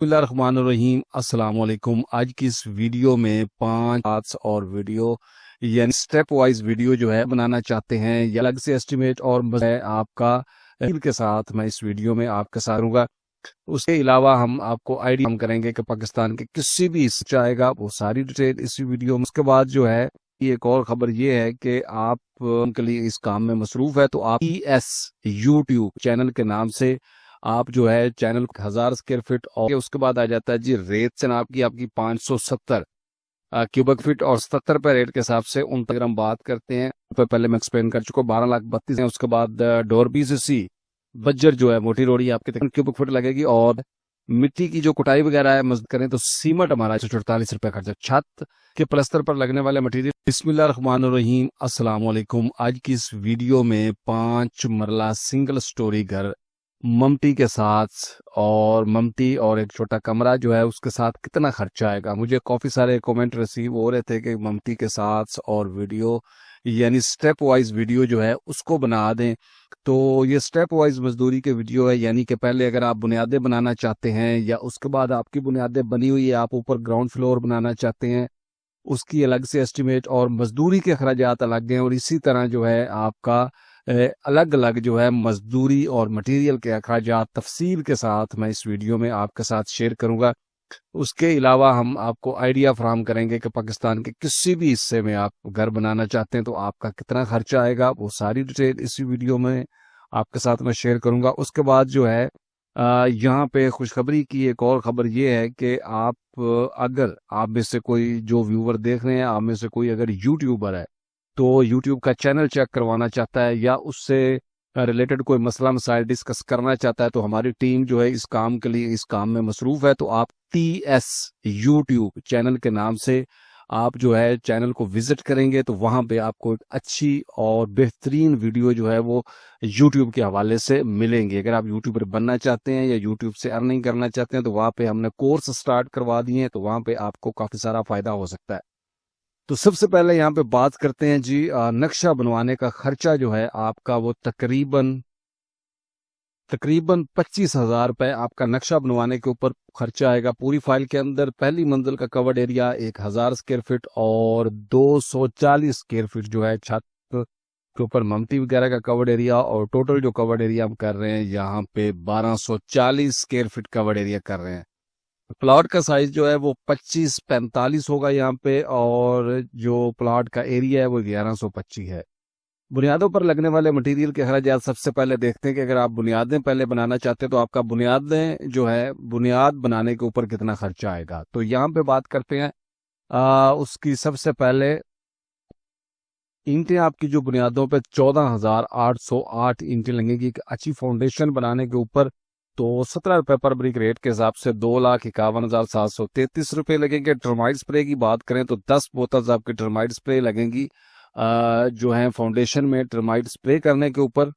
बिस्मिल्लाहिर्रहमानिर्रहीम अस्सलाम वालेकुम। आज की इस वीडियो में 5 पार्ट्स और वीडियो यानी स्टेप वाइज वीडियो जो है बनाना चाहते हैं या अलग से एस्टिमेट और है आपका के साथ मैं इस वीडियो में आपके साथ रहूंगा। उसके अलावा हम आपको आइडिया हम करेंगे कि पाकिस्तान के किसी भी हिस्से आएगा वो सारी डिटेल इसी वीडियो में। उसके बाद जो है एक और खबर ये है कि आप के लिए इस काम में मसरूफ है तो आप ES यूट्यूब चैनल के नाम से आप जो है चैनल 1000 स्क्वायर फीट और उसके बाद आ जाता है जी रेत से नाप की आपकी 570 क्यूबिक फीट और 77 पे रेट के हिसाब से उन पर हम बात करते हैं। पहले मैं एक्सप्लेन कर चुका 12,32,000 है। उसके बाद डोर BCC बज्जर जो है मोटी रोड़ी आपके तकरीबन क्यूबिक फुट लगेगी और मिट्टी की जो कुटाई वगैरह है मजद करें तो सीमेंट हमारा 148 रुपए खर्चा। छत के प्लस्तर पर लगने वाले मटेरियल। बिस्मिल्लाहिर्रहमानिर्रहीम अस्सलाम वालेकुम। आज की इस वीडियो में 5 मरला सिंगल स्टोरी घर ममटी के साथ और ममटी और एक छोटा कमरा जो है उसके साथ कितना खर्चा आएगा। मुझे काफी सारे कमेंट रिसीव हो रहे थे कि ममटी के साथ और वीडियो यानी स्टेप वाइज वीडियो जो है उसको बना दें। तो ये स्टेप वाइज मजदूरी के वीडियो है, यानी कि पहले अगर आप बुनियादें बनाना चाहते हैं या उसके बाद आपकी बुनियादें बनी हुई है आप ऊपर ग्राउंड फ्लोर बनाना चाहते हैं उसकी अलग से एस्टिमेट और मजदूरी के अखराजात अलग हैं। और इसी तरह जो है आपका अलग अलग जो है मजदूरी और मटेरियल के अखराजात तफसील के साथ मैं इस वीडियो में आपके साथ शेयर करूंगा। उसके अलावा हम आपको आइडिया फराहम करेंगे कि पाकिस्तान के किसी भी हिस्से में आप घर बनाना चाहते हैं तो आपका कितना खर्चा आएगा, वो सारी डिटेल इसी वीडियो में आपके साथ मैं शेयर करूंगा। उसके बाद जो है यहाँ पे खुशखबरी की एक और खबर ये है कि आप अगर आप में से कोई जो व्यूवर देख रहे हैं आप में से कोई अगर यूट्यूबर है तो यूट्यूब का चैनल चेक करवाना चाहता है या उससे रिलेटेड कोई मसला मसाइल डिस्कस करना चाहता है तो हमारी टीम जो है इस काम के लिए इस काम में मसरूफ है। तो आप TS यूट्यूब चैनल के नाम से आप जो है चैनल को विजिट करेंगे तो वहां पे आपको एक अच्छी और बेहतरीन वीडियो जो है वो यूट्यूब के हवाले से मिलेंगी। अगर आप यूट्यूबर बनना चाहते हैं या यूट्यूब से अर्निंग करना चाहते हैं तो वहां पे हमने कोर्स स्टार्ट करवा दिए हैं, तो वहां पे आपको काफी सारा फायदा हो सकता है। तो सबसे पहले यहाँ पे बात करते हैं जी नक्शा बनवाने का खर्चा जो है आपका वो तकरीबन 25,000 रुपए आपका नक्शा बनवाने के ऊपर खर्चा आएगा। पूरी फाइल के अंदर पहली मंजिल का कवर्ड एरिया 1,000 स्क्वायर फीट और 240 स्क्वायर फीट जो है छत के ऊपर ममटी वगैरह का कवर्ड एरिया, और टोटल जो कवर्ड एरिया हम कर रहे हैं यहाँ पे 1240 स्क्वायर फीट कवर्ड एरिया कर रहे हैं। प्लॉट का साइज जो है वो 25-45 होगा यहाँ पे और जो प्लॉट का एरिया है वो 1125 है। बुनियादों पर लगने वाले मटेरियल के अखराजात सबसे पहले देखते हैं कि अगर आप बुनियादें पहले बनाना चाहते हैं तो आपका बुनियादें जो है बुनियाद बनाने के ऊपर कितना खर्चा आएगा। तो यहाँ पे बात करते हैं उसकी सबसे पहले ईंटें आपकी जो बुनियादों पे 14,808 ईंटें लगेगी एक अच्छी फाउंडेशन बनाने के ऊपर। तो 17 रुपए पर ब्रिक रेट के हिसाब से 2,51,733 रुपए लगेंगे। टर्माइट स्प्रे की बात करें तो 10 बोतल आपकी टर्माइट स्प्रे लगेंगी जो है फाउंडेशन में टर्माइट स्प्रे करने के ऊपर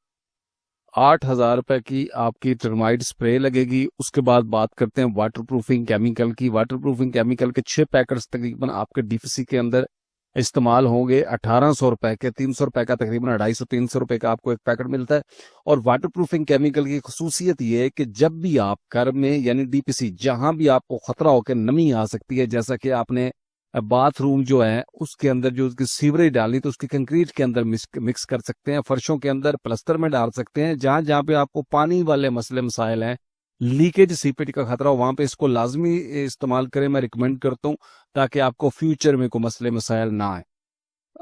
8,000 रुपए की आपकी टर्माइट स्प्रे लगेगी। उसके बाद बात करते हैं वाटरप्रूफिंग केमिकल की। वाटरप्रूफिंग केमिकल के 6 पैकेट्स तकरीबन आपके DPC के अंदर इस्तेमाल होंगे 1,800 रुपए के। 300 रुपए का तकरीबन 250-300 रुपए का आपको एक पैकेट मिलता है। और वाटरप्रूफिंग केमिकल की खसूसियत ये है कि जब भी आप घर में यानी DPC जहां भी आपको खतरा हो कि नमी आ सकती है, जैसा कि आपने बाथरूम जो है उसके अंदर जो उसकी सीवरेज डालनी तो उसकी कंक्रीट के अंदर मिक्स कर सकते हैं, फर्शों के अंदर प्लस्तर में डाल सकते हैं, जहां जहां पे आपको पानी वाले मसले मसाइल हैं, लीकेज सीपेज का खतरा हो वहां पे इसको लाजमी इस्तेमाल करें। मैं रिकमेंड करता हूं ताकि आपको फ्यूचर में कोई मसले मसाइल ना आए।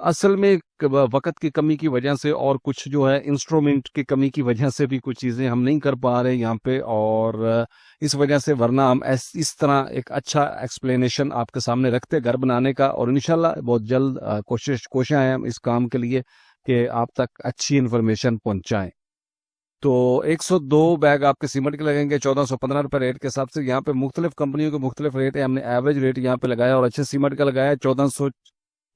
असल में वक्त की कमी की वजह से और कुछ जो है इंस्ट्रूमेंट की कमी की वजह से भी कुछ चीज़ें हम नहीं कर पा रहे यहाँ पे, और इस वजह से वरना हम इस तरह एक अच्छा एक्सप्लेनेशन आपके सामने रखते घर बनाने का। और इंशाल्लाह बहुत जल्द कोशिश है हम इस काम के लिए कि आप तक अच्छी इन्फॉर्मेशन पहुंचाएं। तो 102 बैग आपके सीमेंट के लगेंगे 1,415 रुपए रेट के हिसाब से। यहाँ पे मुख्तलिफ कंपनियों के मुख्तलिफ रेट है, हमने एवरेज रेट यहाँ पे लगाया और अच्छे सीमेंट का लगाया है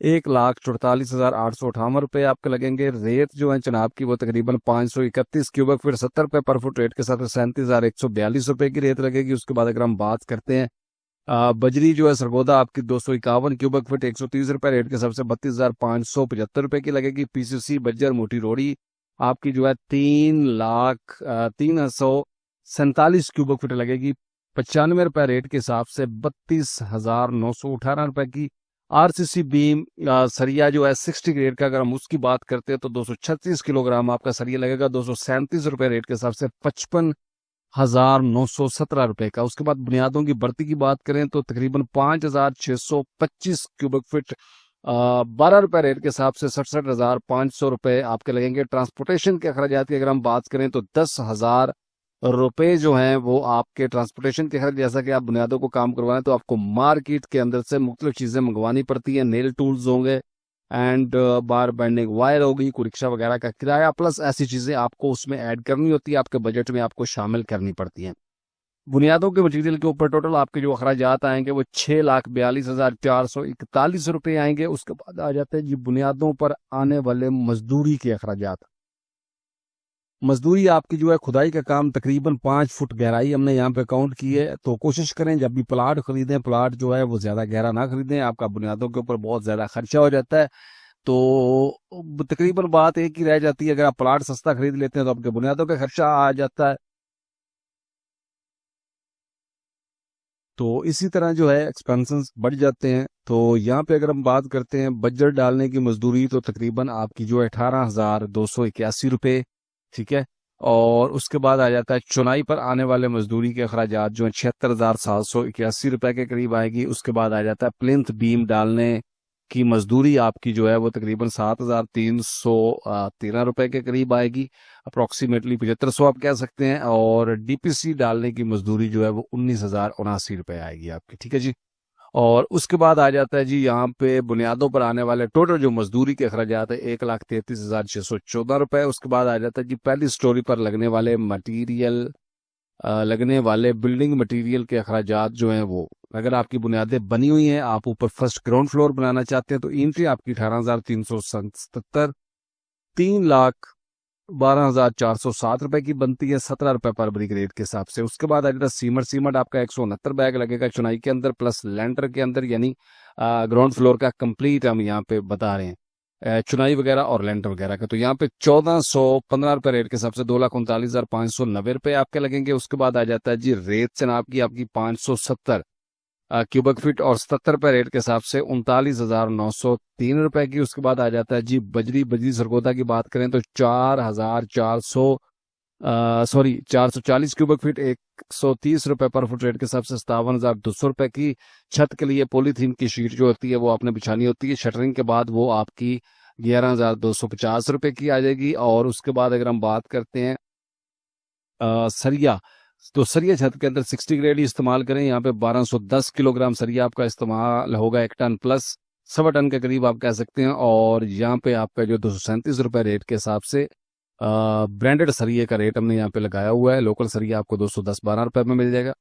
1,44,858 रुपए आपके लगेंगे। रेत जो है जनाब की वो तकरीबन 531 क्यूबिक फीट 70 रुपए पर फुट रेट के साथ 37,142 रुपए की रेत लगेगी। उसके बाद अगर हम बात करते हैं बजरी जो है सरगोदा आपकी 251 क्यूबिक फीट 130 रुपए रेट के हिसाब से 32,575 रुपए की लगेगी। PCC बज्जर मोटी रोड़ी आपकी जो है 3,47,क्यूबिक फीट लगेगी ₹95 रेट के हिसाब से 32,918 रुपए की। आरसीसी बीम सरिया जो है 60 ग्रेड का, अगर हम उसकी बात करते हैं तो 236 किलोग्राम आपका सरिया लगेगा 237 रुपए रेट के हिसाब से 55,917 रुपए का। उसके बाद बुनियादों की भर्ती की बात करें तो तकरीबन 5,625 क्यूबिक फीट 12 रुपए रेट के हिसाब से 67,500 रुपए आपके लगेंगे। ट्रांसपोर्टेशन के अखराजात की अगर हम बात करें तो 10,000 रुपए जो हैं वो आपके ट्रांसपोर्टेशन के खर्च। जैसा कि आप बुनियादों को काम करवाएं तो आपको मार्केट के अंदर से मुख्तलिफ चीज़ें मंगवानी पड़ती हैं, नेल टूल्स होंगे एंड बार बेंडिंग वायर होगी, कोई रिक्शा वगैरह का किराया, प्लस ऐसी चीज़ें आपको उसमें ऐड करनी होती है, आपके बजट में आपको शामिल करनी पड़ती हैं। बुनियादों के मटीरियल के ऊपर टोटल आपके जो अखराजात आएंगे वो 6,42,441 आएंगे। उसके बाद आ जाते हैं जी बुनियादों पर आने वाले मजदूरी के अखराजात। मजदूरी आपकी जो है, खुदाई का काम तकरीबन 5 फुट गहराई हमने यहाँ पे काउंट की है। तो कोशिश करें जब भी प्लाट खरीदें, प्लाट जो है वो ज़्यादा गहरा ना खरीदें, आपका बुनियादों के ऊपर बहुत ज़्यादा खर्चा हो जाता है। तो तकरीबन बात एक ही रह जाती है, अगर आप प्लाट सस्ता खरीद लेते हैं तो आपके बुनियादों का खर्चा आ जाता है। तो इसी तरह जो है एक्सपेंसेस बढ़ जाते हैं। तो यहाँ पे अगर हम बात करते हैं बजट डालने की मजदूरी, तो तकरीबन आपकी जो है 18,281 रुपये, ठीक है। और उसके बाद आ जाता है चुनाई पर आने वाले मजदूरी के अखराजात जो है 76,781 रुपये के करीब आएगी। उसके बाद आ जाता है प्लिंथ बीम डालने की मजदूरी आपकी जो है वो तकरीबन 7,313 रुपये के करीब आएगी, अप्रोक्सीमेटली 7500 आप कह सकते हैं। और डीपीसी डालने की मजदूरी जो है वो 19,079 रुपये आएगी आपकी, ठीक है जी। और उसके बाद आ जाता है जी यहाँ पे बुनियादों पर आने वाले टोटल जो मजदूरी के अखराजात है 1,33,614 रुपये। उसके बाद आ जाता है जी पहली स्टोरी पर लगने वाले मटीरियल, लगने वाले बिल्डिंग मटेरियल के अखराजात जो हैं वो, अगर आपकी बुनियादें बनी हुई हैं, आप ऊपर फर्स्ट ग्राउंड फ्लोर बनाना चाहते हैं तो एंट्री आपकी 18,377, 3,12,407 रुपए की बनती है, 17 रुपए पर ब्रिक रेट के हिसाब से। उसके बाद आ जाता है सीमट। सीमट आपका 169 बैग लगेगा चुनाई के अंदर प्लस लेंटर के अंदर, यानी ग्राउंड फ्लोर का कंप्लीट हम यहाँ पे बता रहे हैं, चुनाई वगैरह और लेंटर वगैरह का। तो यहाँ पे 1,415 रुपए रेट के हिसाब से 2,39,590 आपके लगेंगे। उसके बाद आ जाता है जी रेत जनाब की आपकी 570 क्यूबिक फीट और 77 रुपए रेट के हिसाब से 39,903 रुपए की। उसके बाद आ जाता है जी बजरी। बजरी सरगोदा की बात करें तो 440 क्यूबिक फीट 130 रुपए पर फुट रेट के हिसाब से 57,200 रुपए की। छत के लिए पॉलीथीन की शीट जो होती है वो आपने बिछानी होती है, शटरिंग के बाद वो आपकी 11,250 रुपए की आ जाएगी। और उसके बाद अगर हम बात करते हैं सरिया, तो सरिया छत के अंदर 60 ग्रेड ही इस्तेमाल करें। यहाँ पे 1210 किलोग्राम सरिया आपका इस्तेमाल होगा, 1 टन प्लस 1.25 टन के करीब आप कह सकते हैं। और यहाँ पे आपका जो 237 रुपए रेट के हिसाब से ब्रांडेड सरिये का रेट हमने यहाँ पे लगाया हुआ है। लोकल सरिया आपको 210-12 रुपए में मिल जाएगा।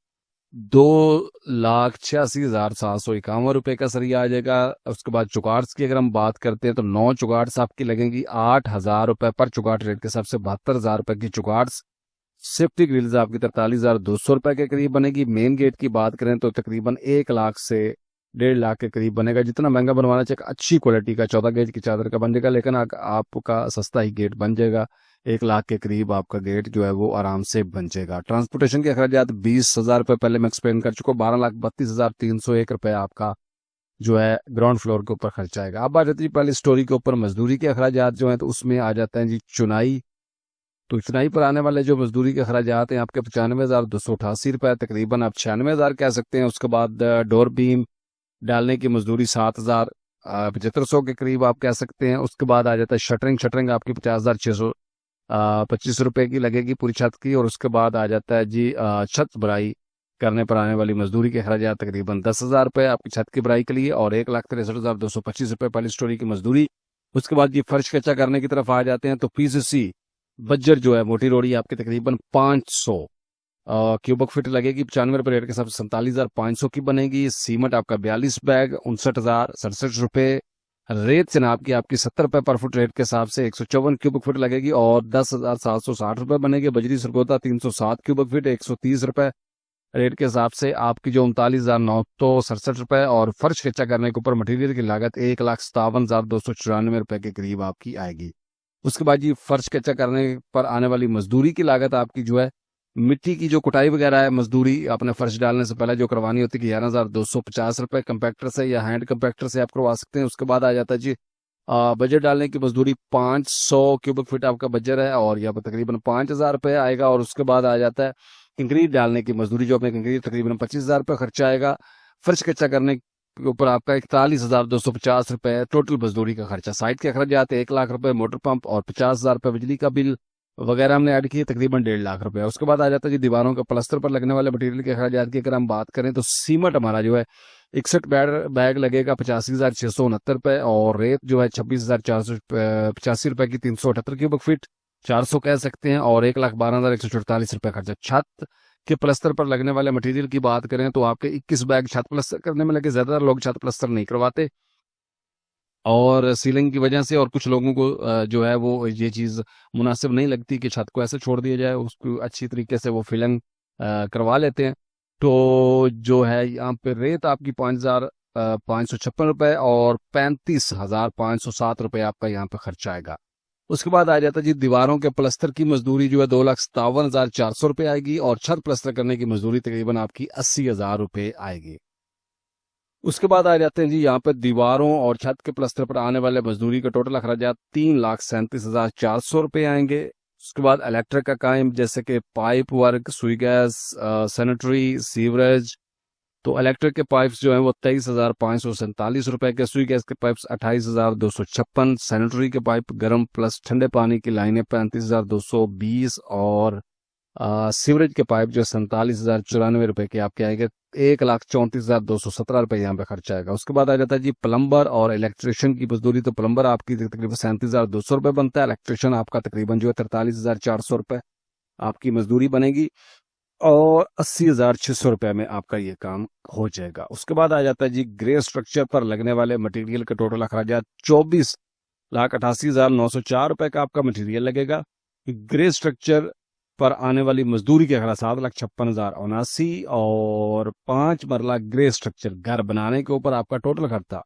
2,86,751 रुपए का सरिया आ जाएगा। उसके बाद चुगाट्स की अगर हम बात करते हैं तो 9 चुगाट्स आपकी लगेंगी 8,000 रुपए पर चुगाट रेट के हिसाब से 72,000 रुपए की चुगाट्स। सेफ्टी ग्रिल्स आपकी 43,200 रुपए के करीब बनेगी। मेन गेट की बात करें तो तकरीबन 1 लाख से 1.5 लाख के करीब बनेगा। जितना महंगा बनवाना चाहिए, अच्छी क्वालिटी का 14 गेज की चादर का बन जाएगा, लेकिन आपका सस्ता ही गेट बन जाएगा। 1 लाख के करीब आपका गेट जो है वो आराम से बन जाएगा। ट्रांसपोर्टेशन के अखराजात 20,000 रुपए पहले मैं एक्सप्लेन कर चुका हूँ। 12,32,301 रुपए आपका जो है ग्राउंड फ्लोर के ऊपर खर्चा आएगा। अब आ जाती है पहली स्टोरी के ऊपर मजदूरी के अखराजात जो है, तो उसमें आ जाता है जी चुनाई। तो चुनाई पर आने वाले जो मजदूरी के अखराजात हैं आपके 95,288 रुपए, तकरीबन आप 96,000 कह सकते हैं। उसके बाद डोर बीम डालने की मजदूरी 7,7500 के करीब आप कह सकते हैं। उसके बाद आ जाता है शटरिंग। शटरिंग आपकी 50,625 रुपए की लगेगी पूरी छत की। और उसके बाद आ जाता है जी छत भराई करने पर आने वाली मजदूरी के अखराजात तकरीबन 10,000 रुपए आपकी छत की भराई के लिए, और 1,63,225 रुपए पहली स्टोरी की मजदूरी। उसके बाद ये फर्श कच्चा करने की तरफ आ जाते हैं तो पीसीसी बज्जर जो है मोटी रोड़ी आपकी तकरीबन 500 क्यूबिक फीट लगेगी, 95 रुपए रेट के हिसाब से 47,500 की बनेगी। सीमेंट आपका 42 बैग 59,067 रुपए। रेत जनाब की आपकी 70 रुपए पर फुट रेट के हिसाब से 154 क्यूबिक फीट लगेगी और 10,760 रुपए बनेगी। बजरी सरगोदा 307 क्यूबिक फीट 130 रुपए रेट के हिसाब से आपकी जो 39,967 रुपए। और फर्श कच्चा करने के ऊपर मटेरियल की लागत 1,57,294 रुपए के करीब आपकी आएगी। उसके बाद जी फर्श कच्चा करने पर आने वाली मजदूरी की लागत आपकी जो है मिट्टी की जो कुटाई वगैरह है, मजदूरी आपने फर्श डालने से पहले जो करवानी होती है 11,250 रुपये कंपैक्टर से या हैंड कंपैक्टर से आप करवा सकते हैं। उसके बाद आ जाता है जी बजट डालने की मजदूरी 500 क्यूबिक फीट आपका बजट है और यहाँ पर तकरीबन 5,000 रुपये आएगा। और उसके बाद आ जाता है कंक्रीट डालने की मजदूरी, जो अपने कंक्रीट तकरीबन 25,000 रुपये खर्चा आएगा। फर्श कच्चा करने के ऊपर आपका 41,250 रुपये टोटल मजदूरी का खर्चा। साइट के अखराजात 1 लाख रुपए, मोटर पंप और 50,000 रुपये बिजली का बिल वगैरह हमने ऐड किए, तकरीबन 1.5 लाख रुपए। उसके बाद आ जाता है जी दीवारों का प्लास्टर पर लगने वाले मटेरियल के अखराजात की अगर हम बात करें तो सीमेंट हमारा जो है 61 बैग लगेगा 85,669 रुपये और रेत जो है 26,485 रुपये की 378 क्यूबिक फीट, 400 कह सकते हैं, और 1,12,148 रुपये खर्चा। छत के प्लस्तर पर लगने वाले मटेरियल की बात करें तो आपके 21 बैग छत प्लस्तर करने में लगे। ज्यादातर लोग छत प्लस्तर नहीं करवाते और सीलिंग की वजह से, और कुछ लोगों को जो है वो ये चीज़ मुनासिब नहीं लगती कि छत को ऐसे छोड़ दिया जाए, उसको अच्छी तरीके से वो फिलिंग करवा लेते हैं। तो जो है यहाँ पे रेत आपकी 5,556 रुपये और 35,507 रुपये आपका यहाँ पे खर्चा आएगा। उसके बाद आ जाता है जी दीवारों के प्लस्तर की मजदूरी जो है 2,57,400 रुपये आएगी और छत प्लस्तर करने की मजदूरी तकरीबन आपकी 80,000 रुपये आएगी। उसके बाद आ जाते हैं जी यहाँ पर दीवारों और छत के प्लस्तर पर आने वाले मजदूरी का टोटल अखराजात 3,37,400 रुपये आएंगे। उसके बाद इलेक्ट्रिक का काम जैसे कि पाइप वर्क, सुई गैस, सैनिटरी, सीवरेज, तो इलेक्ट्रिक के पाइप्स जो हैं वो 23,547 रुपये के, सुई गैस के पाइप्स 28,256, सैनिटरी के पाइप गर्म प्लस ठंडे पानी की लाइनें 35,220 और सीवरेज के पाइप जो 47,094 रुपये के आपके आएंगे। 1,34,217 रुपये यहाँ पे खर्चा आएगा। उसके बाद आ जाता है जी प्लम्बर और इलेक्ट्रिशियन की मजदूरी, तो प्लम्बर आपकी तकरीबन 37,200 रुपये बनता है, इलेक्ट्रिशियन आपका तकरीबन जो है 43,400 रुपये आपकी मजदूरी बनेगी और 80,600 रुपये में आपका ये काम हो जाएगा। उसके बाद आ जाता है जी ग्रे स्ट्रक्चर पर लगने वाले मटेरियल के टोटल अखराजात 24,88,904 रुपये का आपका मटेरियल लगेगा। ग्रे स्ट्रक्चर पर आने वाली मजदूरी के अखराज 7,56,079 और 5 मरला ग्रे स्ट्रक्चर घर बनाने के ऊपर आपका टोटल खर्चा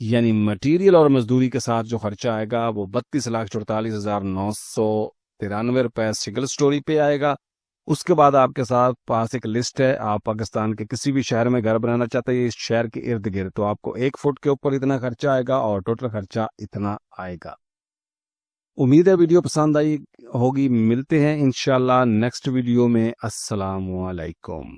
यानी मटेरियल और मजदूरी के साथ जो खर्चा आएगा वो 32,44,993 रुपये सिंगल स्टोरी पे आएगा। उसके बाद आपके साथ पास एक लिस्ट है, आप पाकिस्तान के किसी भी शहर में घर बनाना चाहते हैं इस शहर के इर्द गिर्द, तो आपको 1 फुट के ऊपर इतना खर्चा आएगा और टोटल खर्चा इतना आएगा। उम्मीद है वीडियो पसंद आई होगी। मिलते हैं इंशाल्लाह नेक्स्ट वीडियो में। अस्सलाम वालेकुम।